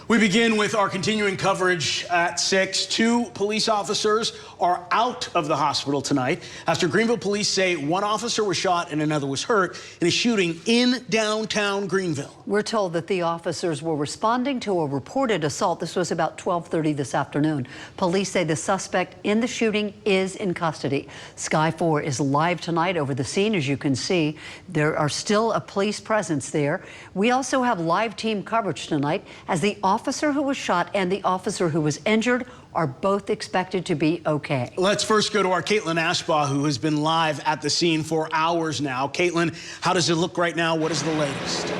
We begin with our continuing coverage at 6. 2 police officers are out of the hospital tonight after Greenville police say one officer was shot and another was hurt in a shooting in downtown Greenville. We're told that the officers were responding to a reported assault. This was about 12:30 this afternoon. Police say the suspect in the shooting is in custody. Sky 4 is live tonight over the scene. As you can see, there are still a police presence there. We also have live team coverage tonight as the officer who was shot and the officer who was injured are both expected to be okay. Let's first go to our Caitlin Ashbaugh, who has been live at the scene for hours now. Caitlin, how does it look right now? What is the latest?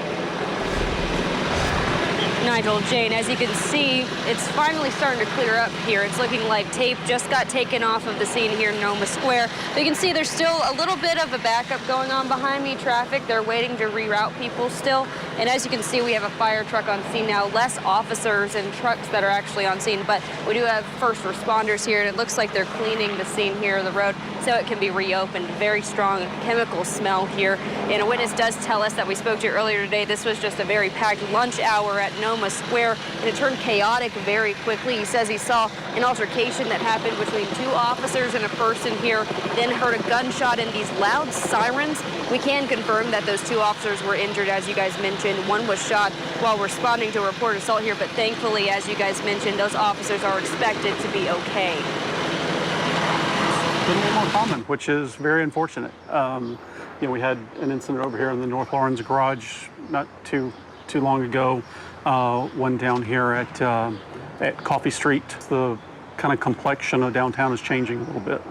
Nigel, Jane, as you can see, it's finally starting to clear up here. It's looking like tape just got taken off of the scene here in Noma Square. But you can see there's still a little bit of a backup going on behind me. Traffic, they're waiting to reroute people still. And as you can see, we have a fire truck on scene now. Less officers and trucks that are actually on scene, but we do have first responders here, and it looks like they're cleaning the scene here of the road so it can be reopened. Very strong chemical smell here. And a witness does tell us that we spoke to earlier today. This was just a very packed lunch hour at Noma Square, and it turned chaotic very quickly. He says he saw an altercation that happened between 2 officers and a person here, then heard a gunshot and these loud sirens. We can confirm that those 2 officers were injured, as you guys mentioned. One was shot while responding to a reported assault here, but thankfully, as you guys mentioned, those officers are expected to be okay. A little more common, which is very unfortunate. We had an incident over here in the North Lawrence garage not too long ago. One down here at Coffee Street. The kind of complexion of downtown is changing a little bit.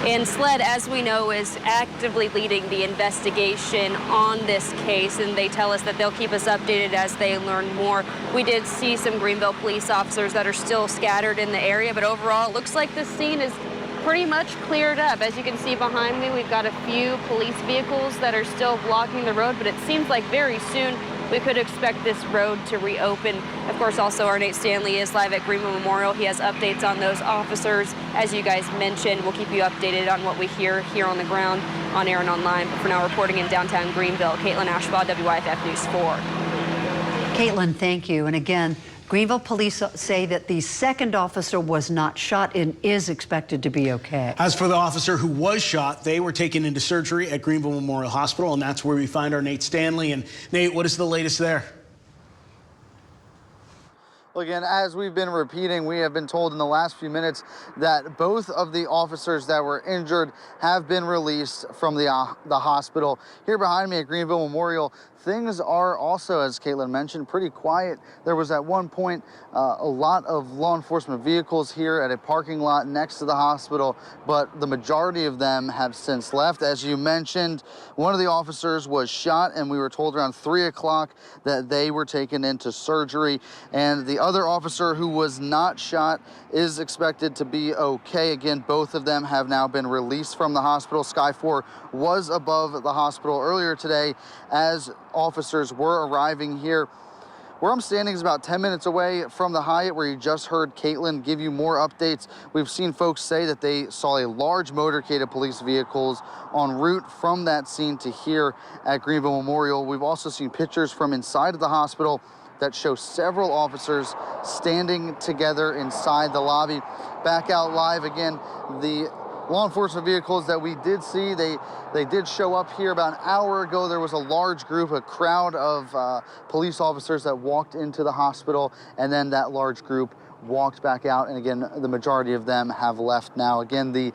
And SLED, as we know, is actively leading the investigation on this case, and they tell us that they'll keep us updated as they learn more. We did see some Greenville police officers that are still scattered in the area, but overall, it looks like the scene is pretty much cleared up. As you can see behind me, we've got a few police vehicles that are still blocking the road, but it seems like very soon we could expect this road to reopen. Of course, also our Nate Stanley is live at Greenville Memorial. He has updates on those officers. As you guys mentioned, we'll keep you updated on what we hear here on the ground, on air and online. But for now, reporting in downtown Greenville, Caitlin Ashbaugh, WYFF News 4. Caitlin, thank you. And again, Greenville police say that the second officer was not shot and is expected to be okay. As for the officer who was shot, they were taken into surgery at Greenville Memorial Hospital, and that's where we find our Nate Stanley. And Nate, what is the latest there? Well, again, as we've been repeating, we have been told in the last few minutes that both of the officers that were injured have been released from the hospital. Here behind me at Greenville Memorial, things are also, as Caitlin mentioned, pretty quiet. There was at one point a lot of law enforcement vehicles here at a parking lot next to the hospital, but the majority of them have since left. As you mentioned, one of the officers was shot, and we were told around 3 o'clock that they were taken into surgery. And the other officer who was not shot is expected to be okay. Again, both of them have now been released from the hospital. Sky 4 was above the hospital earlier today as officers were arriving here. Where I'm standing is about 10 minutes away from the Hyatt, where you just heard Caitlin give you more updates. We've seen folks say that they saw a large motorcade of police vehicles en route from that scene to here at Greenville Memorial. We've also seen pictures from inside of the hospital that show several officers standing together inside the lobby. Back out live again, the law enforcement vehicles that we did see, they did show up here about an hour ago. There was a large group, a crowd of police officers that walked into the hospital, and then that large group walked back out, and again, the majority of them have left now. Again, the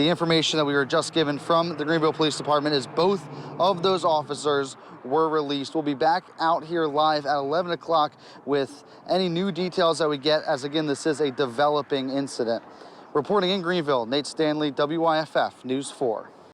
information that we were just given from the Greenville Police Department is both of those officers were released. We'll be back out here live at 11 o'clock with any new details that we get, as again, this is a developing incident. Reporting in Greenville, Nate Stanley, WYFF News 4.